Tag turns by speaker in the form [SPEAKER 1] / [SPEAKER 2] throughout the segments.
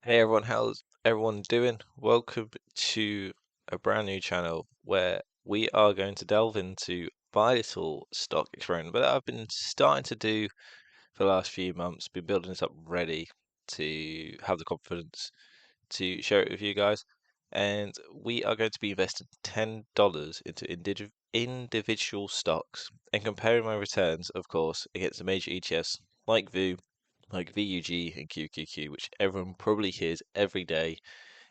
[SPEAKER 1] Hey everyone, how's everyone doing? Welcome to a brand new channel where we are going to delve into vital stock experiment that I've been starting to do for the last few months, been building this up ready to have the confidence to share it with you guys. And we are going to be investing $10 into individual stocks and comparing my returns, of course, against the major ETFs like VU, like VUG and QQQ, which everyone probably hears every day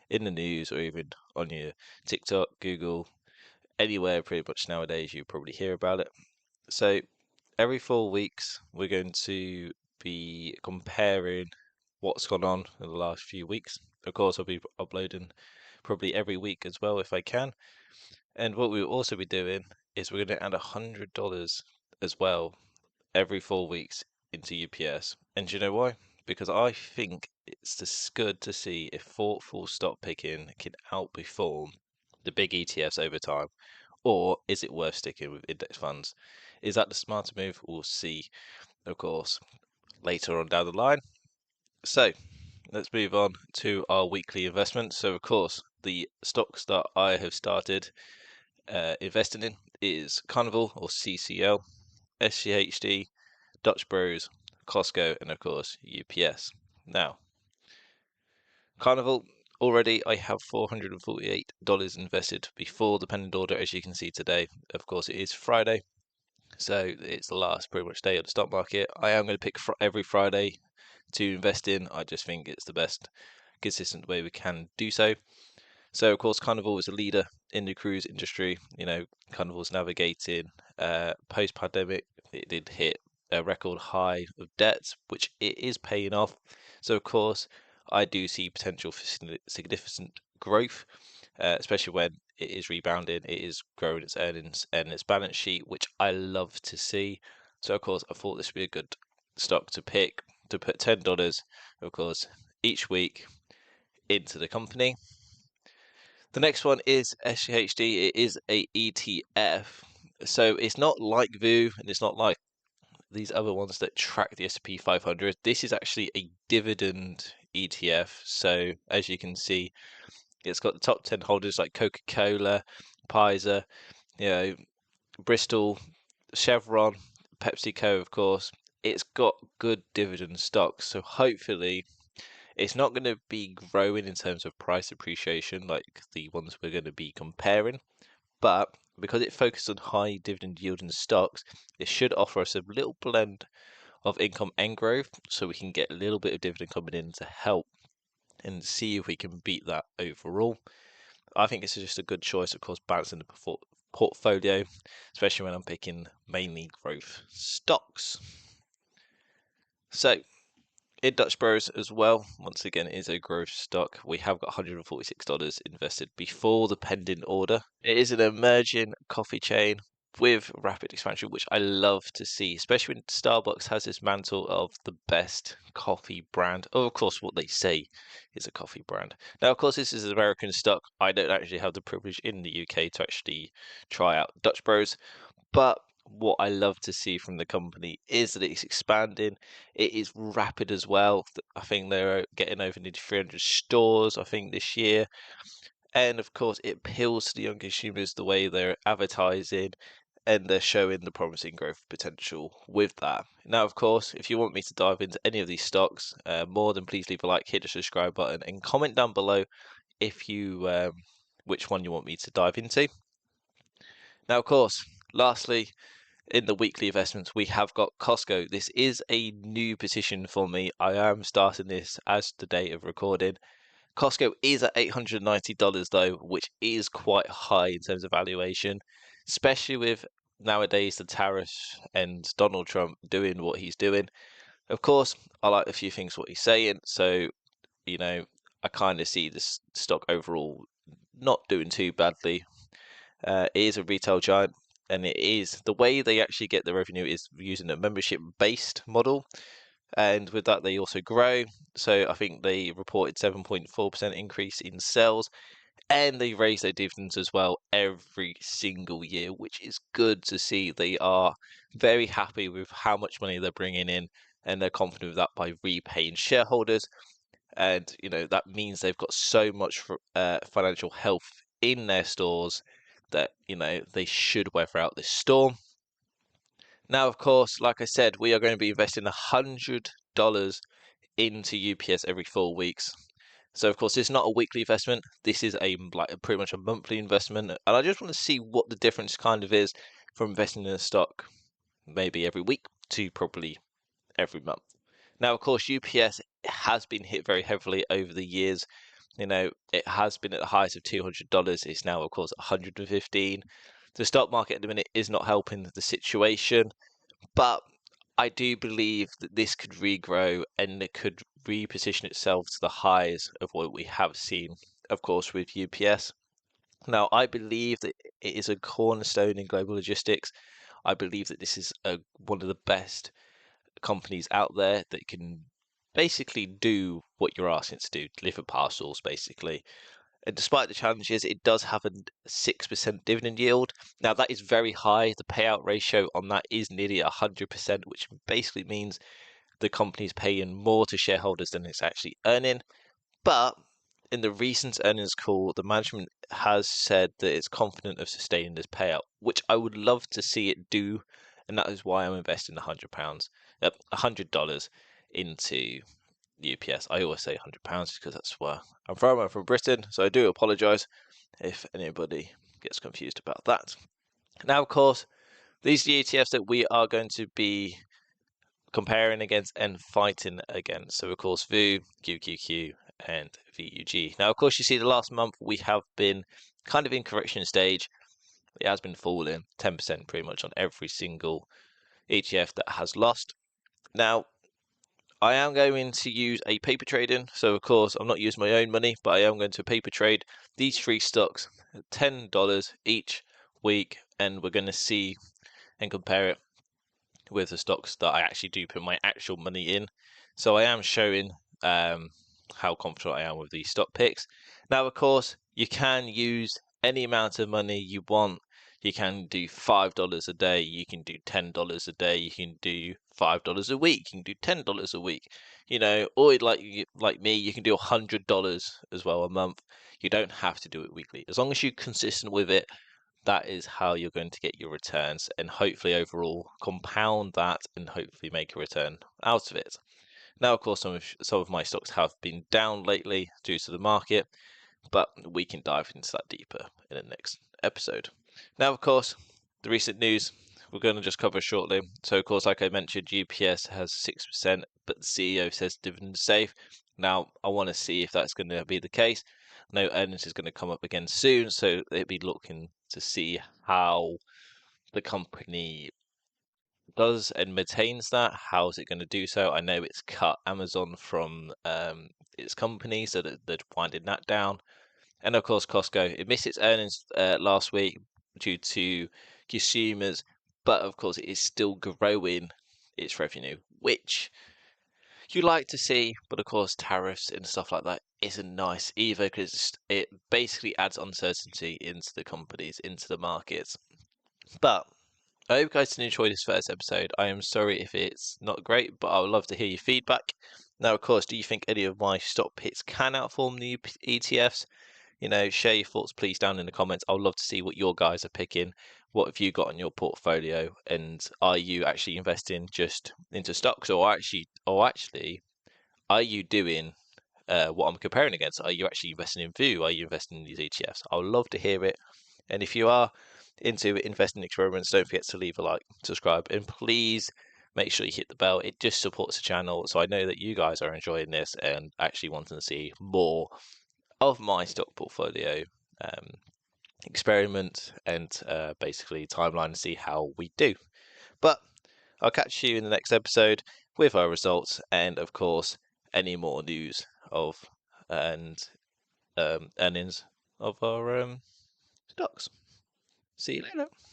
[SPEAKER 1] in the news or even on your TikTok, Google, anywhere pretty much nowadays you probably hear about it. So every 4 weeks we're going to be comparing what's gone on in the last few weeks. Of course, I'll be uploading probably every week as well if I can. And what we'll also be doing is we're going to add $100 as well every 4 weeks into UPS. And do you know why? Because I think it's just good to see if thoughtful stock picking can outperform the big ETFs over time, or is it worth sticking with index funds? Is that the smarter move? We'll see, of course, later on down the line. So let's move on to our weekly investments. So, of course, the stocks that I have started investing in is Carnival or CCL, SCHD, Dutch Bros, Costco, and of course UPS. Now, Carnival, already I have $448 invested before the pending order, as you can see today. Of course, it is Friday, so it's the last pretty much day of the stock market. I am going to pick every Friday to invest in. I just think it's the best consistent way we can do so. So, of course, Carnival is a leader in the cruise industry. Carnival's navigating post-pandemic. It did hit a record high of debt, which it is paying off. So, of course, I do see potential for significant growth, especially when it is rebounding, it is growing its earnings and its balance sheet, which I love to see. So, of course, I thought this would be a good stock to pick to put $10, of course, each week into the company. The next one is SCHD. It is a ETF. So it's not like VU and it's not like these other ones that track the S&P 500. This is actually a dividend ETF. So as you can see, it's got the top 10 holders like Coca-Cola, Pfizer, Bristol, Chevron, PepsiCo, of course. It's got good dividend stocks. So hopefully it's not going to be growing in terms of price appreciation like the ones we're going to be comparing, but because it focuses on high dividend yielding stocks, it should offer us a little blend of income and growth so we can get a little bit of dividend coming in to help and see if we can beat that overall. I think it's just a good choice, of course, balancing the portfolio, especially when I'm picking mainly growth stocks. So, in Dutch Bros as well, once again, is a growth stock. We have got $146 invested before the pending order. It is an emerging coffee chain with rapid expansion, which I love to see, especially when Starbucks has this mantle of the best coffee brand. Of course, what they say is a coffee brand. Now, of course, this is an American stock. I don't actually have the privilege in the UK to actually try out Dutch Bros, but what I love to see from the company is that it's expanding. It is rapid as well. I think they're getting over nearly 300 stores, I think, this year. And of course, it appeals to the young consumers the way they're advertising and they're showing the promising growth potential with that. Now, of course, if you want me to dive into any of these stocks, more than please leave a like, hit the subscribe button, and comment down below if you which one you want me to dive into. Now, of course, lastly, in the weekly investments, we have got Costco. This is a new position for me. I am starting this as the date of recording. Costco is at $890 though, which is quite high in terms of valuation, especially with nowadays the tariffs and Donald Trump doing what he's doing. Of course, I like a few things what he's saying, so I kind of see this stock overall not doing too badly. It is a retail giant, and it is the way they actually get the revenue is using a membership-based model, and with that they also grow. So I think they reported 7.4% increase in sales, and they raise their dividends as well every single year, which is good to see. They are very happy with how much money they're bringing in, and they're confident with that by repaying shareholders. and that means they've got so much financial health in their stores that they should weather out this storm. Now, of course, like I said, we are going to be investing $100 into UPS every 4 weeks. So, of course, this is not a weekly investment. This is pretty much a monthly investment, and I just want to see what the difference kind of is from investing in a stock maybe every week to probably every month. Now, of course, UPS has been hit very heavily over the years. It has been at the highest of $200. It's now, of course, 115. The stock market at the minute is not helping the situation, but I do believe that this could regrow and it could reposition itself to the highs of what we have seen, of course, with UPS. Now, I believe that it is a cornerstone in global logistics. I believe that this is one of the best companies out there that can basically do what you're asking it to do, deliver parcels, basically. And despite the challenges, it does have a 6% dividend yield. Now, that is very high. The payout ratio on that is nearly 100%, which basically means the company is paying more to shareholders than it's actually earning. But in the recent earnings call, the management has said that it's confident of sustaining this payout, which I would love to see it do. And that is why I'm investing $100 into UPS. I always say £100 because that's where I'm from. I'm from Britain, so I do apologise if anybody gets confused about that. Now, of course, these are the ETFs that we are going to be comparing against and fighting against. So, of course, VU, QQQ, and VUG. Now, of course, you see the last month we have been kind of in correction stage. It has been falling 10% pretty much on every single ETF that has lost. Now, I am going to use a paper trading. So, of course, I'm not using my own money, but I am going to paper trade these three stocks at $10 each week. And we're going to see and compare it with the stocks that I actually do put my actual money in. So I am showing how confident I am with these stock picks. Now, of course, you can use any amount of money you want. You can do $5 a day. You can do $10 a day. You can do $5 a week. You can do $10 a week. Or like me, you can do $100 as well a month. You don't have to do it weekly. As long as you're consistent with it, that is how you're going to get your returns and hopefully overall compound that and hopefully make a return out of it. Now, of course, some of my stocks have been down lately due to the market, but we can dive into that deeper in the next episode. Now, of course, the recent news we're going to just cover shortly. So, of course, like I mentioned, UPS has 6%, but the CEO says dividend safe. Now, I want to see if that's going to be the case. No earnings is going to come up again soon, so they'll be looking to see how the company does and maintains that. How is it going to do so? I know it's cut Amazon from its company, so that they're winding that down. And of course, Costco, it missed its earnings last week due to consumers, but of course, it is still growing its revenue, which you like to see, but of course, tariffs and stuff like that isn't nice either because it basically adds uncertainty into the companies, into the markets. But I hope you guys did enjoy this first episode. I am sorry if it's not great, but I would love to hear your feedback. Now, of course, do you think any of my stock picks can outperform the ETFs? Share your thoughts, please, down in the comments. I would love to see what your guys are picking. What have you got in your portfolio? And are you actually investing just into stocks, or actually, are you doing what I'm comparing against? Are you actually investing in VU? Are you investing in these ETFs? I would love to hear it. And if you are into investing experiments, don't forget to leave a like, subscribe, and please make sure you hit the bell. It just supports the channel, so I know that you guys are enjoying this and actually wanting to see more of my stock portfolio experiment and basically timeline to see how we do. But I'll catch you in the next episode with our results and, of course, any more news of and earnings of our stocks. See you later.